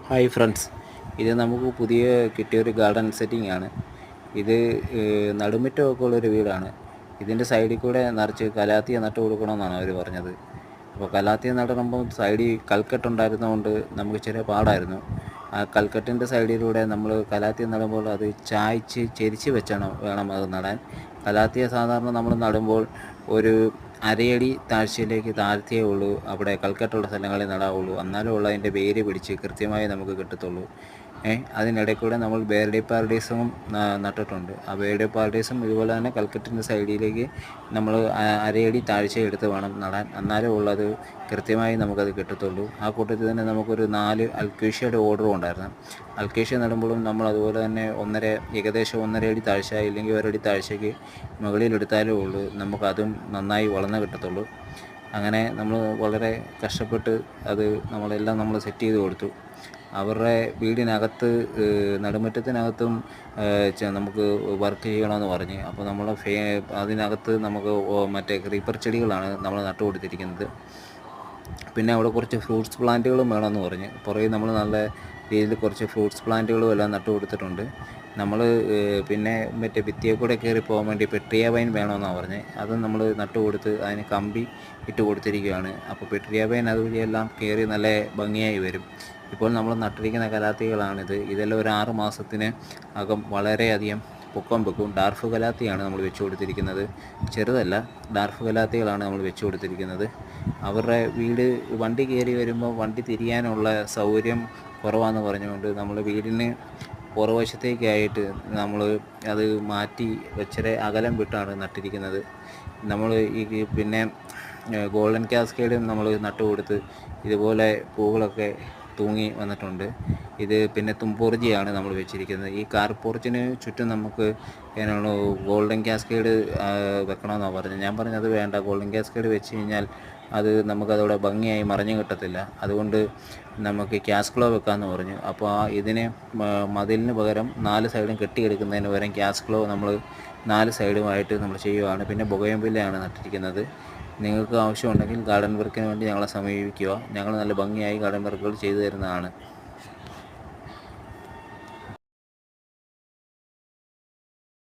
Hi friends, ഇത് നമുക്ക് പുതിയ കിട്ടിയൊരു ഗാർഡൻ സെറ്റിംഗ് ആണ്. ഇത് നടുമുറ്റമൊക്കെ ഉള്ളൊരു വീടാണ്. ഇതിൻ്റെ സൈഡിൽ കൂടെ നിറച്ച് കലാത്തിയ നട്ട് കൊടുക്കണമെന്നാണ് അവർ പറഞ്ഞത്. അപ്പോൾ കലാത്തിയ നടണമ്പോൾ സൈഡിൽ കൽക്കെട്ടുണ്ടായിരുന്നതുകൊണ്ട് നമുക്ക് ചെറിയ പാടായിരുന്നു. ആ കൽക്കെട്ടിൻ്റെ സൈഡിലൂടെ നമ്മൾ കലാത്തിയ നടുമ്പോൾ അത് ചെരിച്ച് വേണം അത് നടാൻ. കലാത്തിയ സാധാരണ നമ്മൾ നടുമ്പോൾ ഒരു അരയടി താഴ്ചയിലേക്ക് താഴ്ത്തിയേ ഉള്ളൂ അവിടെ കൽക്കെട്ടുള്ള സ്ഥലങ്ങളിൽ നടാവുള്ളൂ. എന്നാലും ഉള്ള അതിൻ്റെ വേര് പിടിച്ച് കൃത്യമായി നമുക്ക് കിട്ടത്തുള്ളൂ. അതിനിടയിൽ കൂടെ നമ്മൾ ബേർഡേ പാരഡൈസും നട്ടിട്ടുണ്ട്. ആ ബേർഡേ പാരഡൈസും ഇതുപോലെ തന്നെ കൽക്കെട്ടിൻ്റെ സൈഡിലേക്ക് നമ്മൾ അരയടി താഴ്ച എടുത്ത് വേണം നടാൻ. എന്നാലും ഉള്ളത് കൃത്യമായി നമുക്കത് കിട്ടത്തുള്ളൂ. ആ കൂട്ടത്തിൽ തന്നെ നമുക്കൊരു 4 അൽക്കേഷ്യയുടെ ഓർഡറും ഉണ്ടായിരുന്നു. അൽക്കേഷ്യ നടുമ്പോഴും നമ്മൾ അതുപോലെ തന്നെ ഏകദേശം 1.5 അടി താഴ്ച ഇല്ലെങ്കിൽ 1 അടി താഴ്ചയ്ക്ക് മുകളിലെടുത്താലേ ഉള്ളൂ നമുക്കതും നന്നായി വളർന്ന് കിട്ടത്തുള്ളൂ. അങ്ങനെ നമ്മൾ വളരെ കഷ്ടപ്പെട്ട് അത് നമ്മൾ സെറ്റ് ചെയ്ത് കൊടുത്തു. അവരുടെ വീടിനകത്ത് നടുമുറ്റത്തിനകത്തും നമുക്ക് വർക്ക് ചെയ്യണമെന്ന് പറഞ്ഞ്. അപ്പോൾ നമ്മൾ അതിനകത്ത് നമുക്ക് മറ്റേ ക്രീപ്പർ ചെടികളാണ് നമ്മൾ നട്ടു കൊടുത്തിരിക്കുന്നത്. പിന്നെ അവിടെ കുറച്ച് ഫ്രൂട്ട്സ് പ്ലാന്റുകളും വേണമെന്ന് പറഞ്ഞ്. പുറകെ നമ്മൾ നല്ല രീതിയിൽ കുറച്ച് ഫ്രൂട്ട്സ് പ്ലാന്റുകളും എല്ലാം നട്ടു കൊടുത്തിട്ടുണ്ട്. നമ്മൾ പിന്നെ മറ്റേ ഭിത്തിയെ കൂടെ കയറി പോകാൻ വേണ്ടി പെട്രിയ വൈൻ വേണമെന്നാണ് പറഞ്ഞത്. അതും നമ്മൾ നട്ടു കൊടുത്ത് അതിന് കമ്പി ഇട്ട് കൊടുത്തിരിക്കുകയാണ്. അപ്പോൾ പെട്രിയ വൈൻ അതുവഴിയെല്ലാം കയറി നല്ല ഭംഗിയായി വരും. ഇപ്പോൾ നമ്മൾ നട്ടിരിക്കുന്ന കലാത്തികളാണിത്. ഇതെല്ലാം ഒരു 6 മാസത്തിന് അകം വളരെയധികം പൊക്കം വെക്കും. ഡാർഫ് കലാത്തിയാണ് നമ്മൾ വെച്ച് കൊടുത്തിരിക്കുന്നത്. ചെറുതല്ല, ഡാർഫ് കലാത്തികളാണ് നമ്മൾ വെച്ച് കൊടുത്തിരിക്കുന്നത്. അവരുടെ വീട് വണ്ടി കയറി വരുമ്പോൾ വണ്ടി തിരിയാനുള്ള സൗകര്യം കുറവാണെന്ന് പറഞ്ഞുകൊണ്ട് നമ്മൾ വീടിന് പുറവശത്തേക്കായിട്ട് നമ്മൾ അത് മാറ്റി ഇച്ചിരി അകലം വിട്ടാണ് നട്ടിരിക്കുന്നത്. നമ്മൾ പിന്നെ ഗോൾഡൻ കാസ്കേഡും നമ്മൾ നട്ടു കൊടുത്ത് ഇതുപോലെ പൂകളൊക്കെ തൂങ്ങി വന്നിട്ടുണ്ട്. ഇത് പിന്നെ തുമ്പോർജിയാണ് നമ്മൾ വെച്ചിരിക്കുന്നത്. ഈ കാർ പോർച്ചിന് ചുറ്റും നമുക്ക് ഗോൾഡൻ കാസ്കേഡ് വെക്കണമെന്നാണ് പറഞ്ഞത്. ഞാൻ പറഞ്ഞത് വേണ്ട, ഗോൾഡൻ കാസ്കേഡ് വെച്ച് കഴിഞ്ഞാൽ അത് നമുക്കതോടെ ഭംഗിയായി മറിഞ്ഞു കിട്ടത്തില്ല. അതുകൊണ്ട് നമുക്ക് ക്യാസ്ക്ലോ വെക്കാമെന്ന് പറഞ്ഞു. അപ്പോൾ ഇതിനെ മതിലിന് പകരം 4 സൈഡും കെട്ടിയെടുക്കുന്നതിന് പകരം ക്യാസ്ക്ലോ നമ്മൾ 4 സൈഡുമായിട്ട് നമ്മൾ ചെയ്യുകയാണ്. പിന്നെ ബൊഗൈൻവില്ലയാണ് നട്ടിരിക്കുന്നത്. നിങ്ങൾക്ക് ആവശ്യമുണ്ടെങ്കിൽ ഗാർഡൻ വർക്കിന് വേണ്ടി ഞങ്ങളെ സമീപിക്കുക. ഞങ്ങൾ നല്ല ഭംഗിയായി ഗാർഡൻ വർക്കുകൾ ചെയ്തു തരുന്നതാണ്.